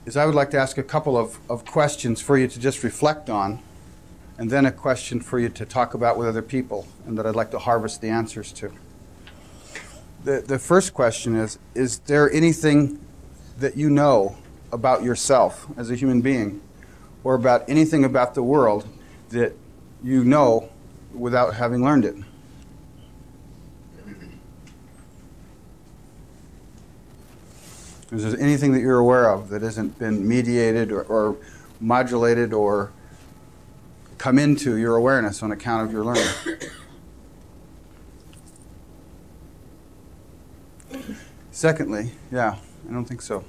is I would like to ask a couple of questions for you to just reflect on, and then a question for you to talk about with other people, and that I'd like to harvest the answers to. The first question is there anything that you know about yourself as a human being, or about anything about the world that you know without having learned it? Is there anything that you're aware of that hasn't been mediated or modulated or come into your awareness on account of your learning? Secondly, yeah, I don't think so.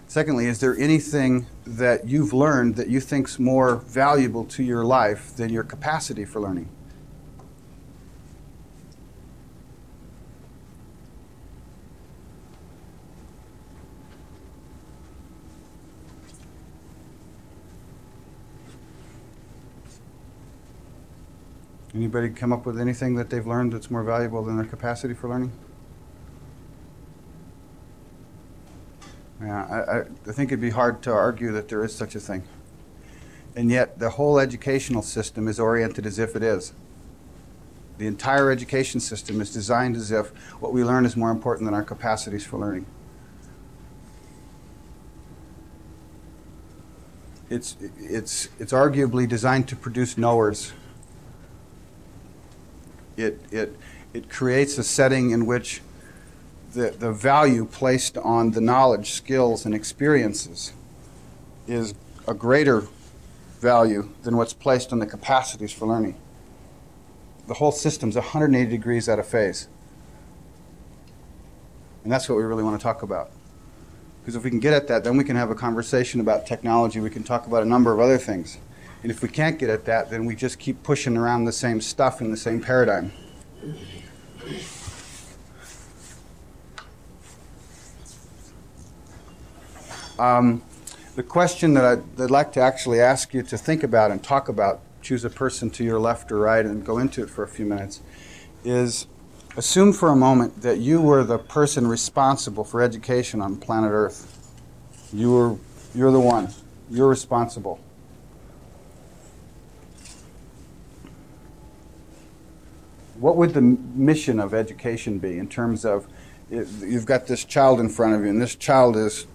Secondly, is there anything that you've learned that you think's more valuable to your life than your capacity for learning? Anybody come up with anything that they've learned that's more valuable than their capacity for learning? Yeah, I think it'd be hard to argue that there is such a thing. And yet the whole educational system is oriented as if it is. The entire education system is designed as if what we learn is more important than our capacities for learning. It's arguably designed to produce knowers. It creates a setting in which the value placed on the knowledge, skills, and experiences is a greater value than what's placed on the capacities for learning. The whole system's 180 degrees out of phase. And that's what we really want to talk about. Because if we can get at that, then we can have a conversation about technology. We can talk about a number of other things. And if we can't get at that, then we just keep pushing around the same stuff in the same paradigm. The question that I'd like to actually ask you to think about and talk about, choose a person to your left or right and go into it for a few minutes, is assume for a moment that you were the person responsible for education on planet Earth. You're the one. You're responsible. What would the mission of education be in terms of, you've got this child in front of you, and this child is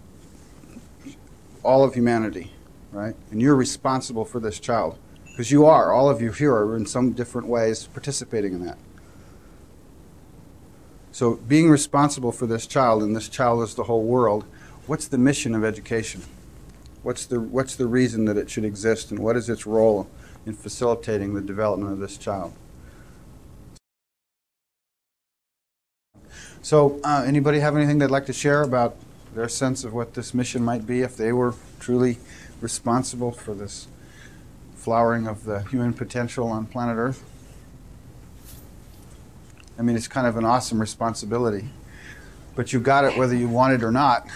all of humanity, right? And you're responsible for this child. Because you are. All of you here are in some different ways participating in that. So being responsible for this child, and this child is the whole world, what's the mission of education? What's the reason that it should exist, and what is its role in facilitating the development of this child? So anybody have anything they'd like to share about their sense of what this mission might be if they were truly responsible for this flowering of the human potential on planet Earth? I mean, it's kind of an awesome responsibility, but you got it whether you want it or not,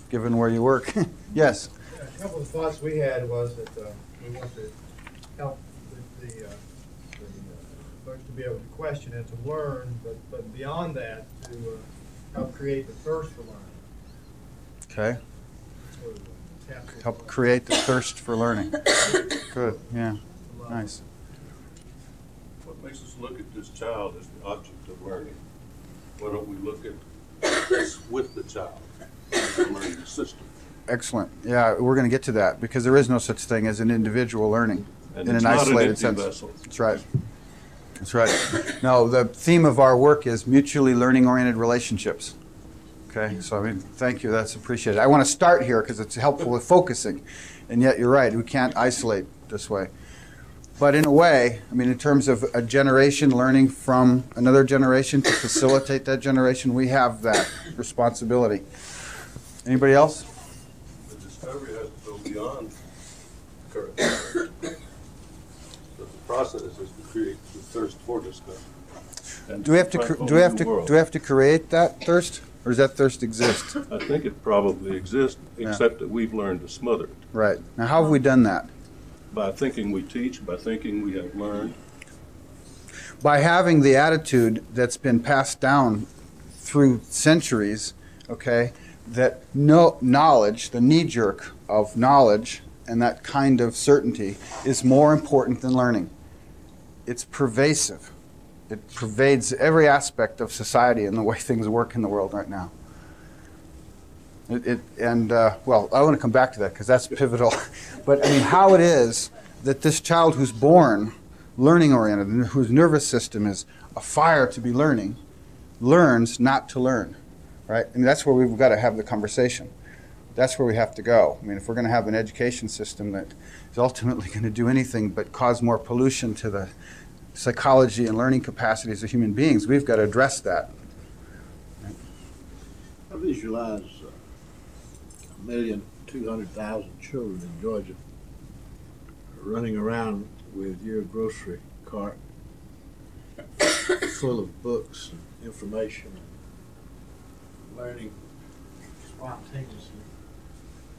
given where you work. Yes? Yeah, a couple of thoughts we had was that we want to help the folks to be able to question and to learn, but beyond that, to help create the thirst for learning. Okay. Help create the thirst for learning. Good, yeah, nice. What makes us look at this child as the object of learning? Why don't we look at this with the child as the learning system? Excellent. Yeah, we're going to get to that because there is no such thing as an individual learning in an isolated sense. That's right. That's right. No, the theme of our work is mutually learning-oriented relationships. Okay, so I mean, thank you. That's appreciated. I want to start here because it's helpful with focusing, and yet you're right. We can't isolate this way. But in a way, I mean, in terms of a generation learning from another generation to facilitate that generation, we have that responsibility. Anybody else? The discovery has to go beyond current. But the process is to create the thirst for discovery. Do we have to create that thirst? Or does that thirst exist? I think it probably exists, except that we've learned to smother it. Right. Now, how have we done that? By thinking we teach, by thinking we have learned. By having the attitude that's been passed down through centuries, okay, that knowledge, the knee-jerk of knowledge and that kind of certainty is more important than learning. It's pervasive. It pervades every aspect of society and the way things work in the world right now. Well, I want to come back to that because that's pivotal. But I mean, how it is that this child who's born learning-oriented and whose nervous system is afire to be learning, learns not to learn, right? I mean, that's where we've got to have the conversation. That's where we have to go. I mean, if we're going to have an education system that is ultimately going to do anything but cause more pollution to the psychology and learning capacities of human beings, we've got to address that. I visualize 1,200,000 children in Georgia running around with your grocery cart full of books and information and learning spontaneously,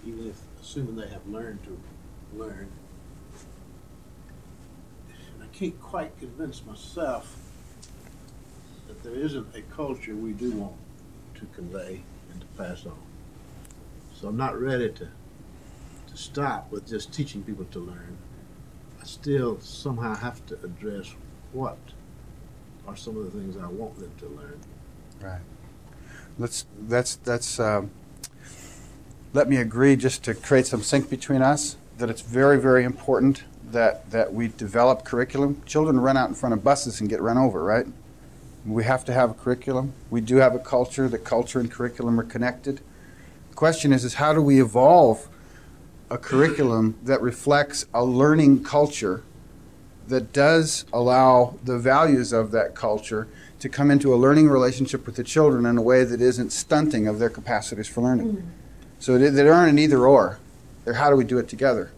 even if assuming they have learned to learn. And I can't quite convince myself that there isn't a culture we do want to convey and to pass on. So I'm not ready to stop with just teaching people to learn. I still somehow have to address what are some of the things I want them to learn. Right. Let me agree, just to create some sync between us, that it's very, very important that we develop curriculum. Children run out in front of buses and get run over, right? We have to have a curriculum. We do have a culture. The culture and curriculum are connected. The question is how do we evolve a curriculum that reflects a learning culture that does allow the values of that culture to come into a learning relationship with the children in a way that isn't stunting of their capacities for learning. Mm-hmm. So they aren't an either or. They're how do we do it together?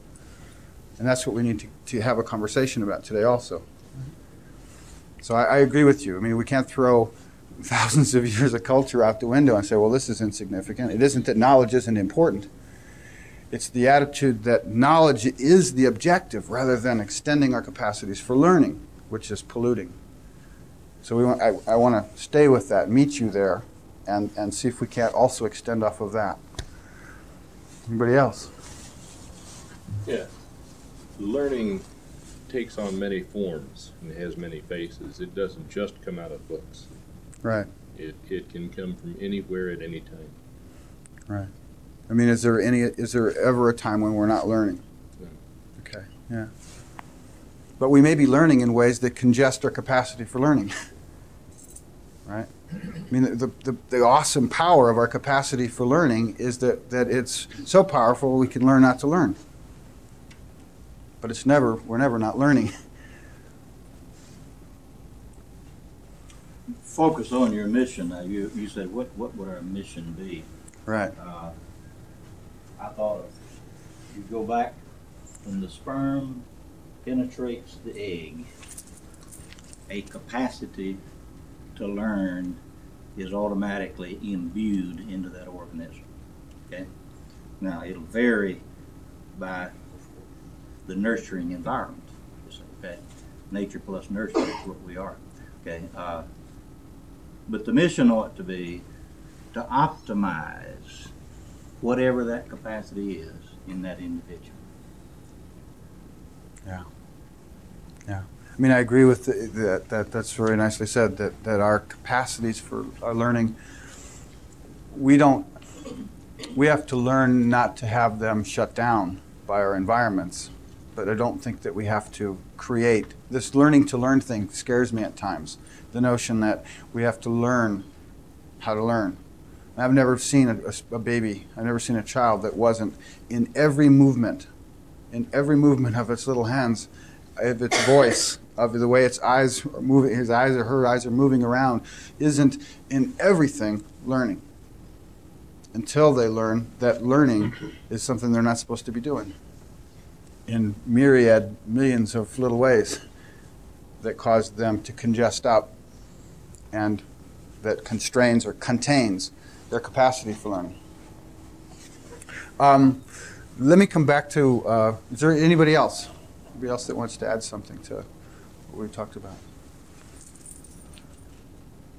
And that's what we need to have a conversation about today also. So I agree with you. I mean, we can't throw thousands of years of culture out the window and say, well, this is insignificant. It isn't that knowledge isn't important. It's the attitude that knowledge is the objective rather than extending our capacities for learning, which is polluting. So I want to stay with that, meet you there, and see if we can't also extend off of that. Anybody else? Yeah. Learning takes on many forms and has many faces. It doesn't just come out of books. Right. It can come from anywhere at any time. Right. I mean, is there ever a time when we're not learning? No. Okay. Yeah. But we may be learning in ways that congest our capacity for learning. Right? I mean, the awesome power of our capacity for learning is that it's so powerful we can learn not to learn. But we're never not learning. Focus on your mission. Now, you said, what would our mission be? Right. I thought of, you go back when the sperm penetrates the egg, a capacity to learn is automatically imbued into that organism. Okay? Now, it'll vary by the nurturing environment. Okay? Nature plus nurture is what we are. Okay? But the mission ought to be to optimize whatever that capacity is in that individual. Yeah. Yeah. I mean, I agree with that. That's very nicely said, that our capacities for our learning, we have to learn not to have them shut down by our environments. But I don't think that we have to create. This learning to learn thing scares me at times. The notion that we have to learn how to learn. I've never seen a baby, I've never seen a child that wasn't in every movement of its little hands, of its voice, of the way its eyes are moving, his eyes or her eyes are moving around, isn't in everything learning. Until they learn that learning is something they're not supposed to be doing in myriad, millions of little ways that cause them to congest up and that constrains or contains their capacity for learning. Let me come back to, is there anybody else? Anybody else that wants to add something to what we talked about?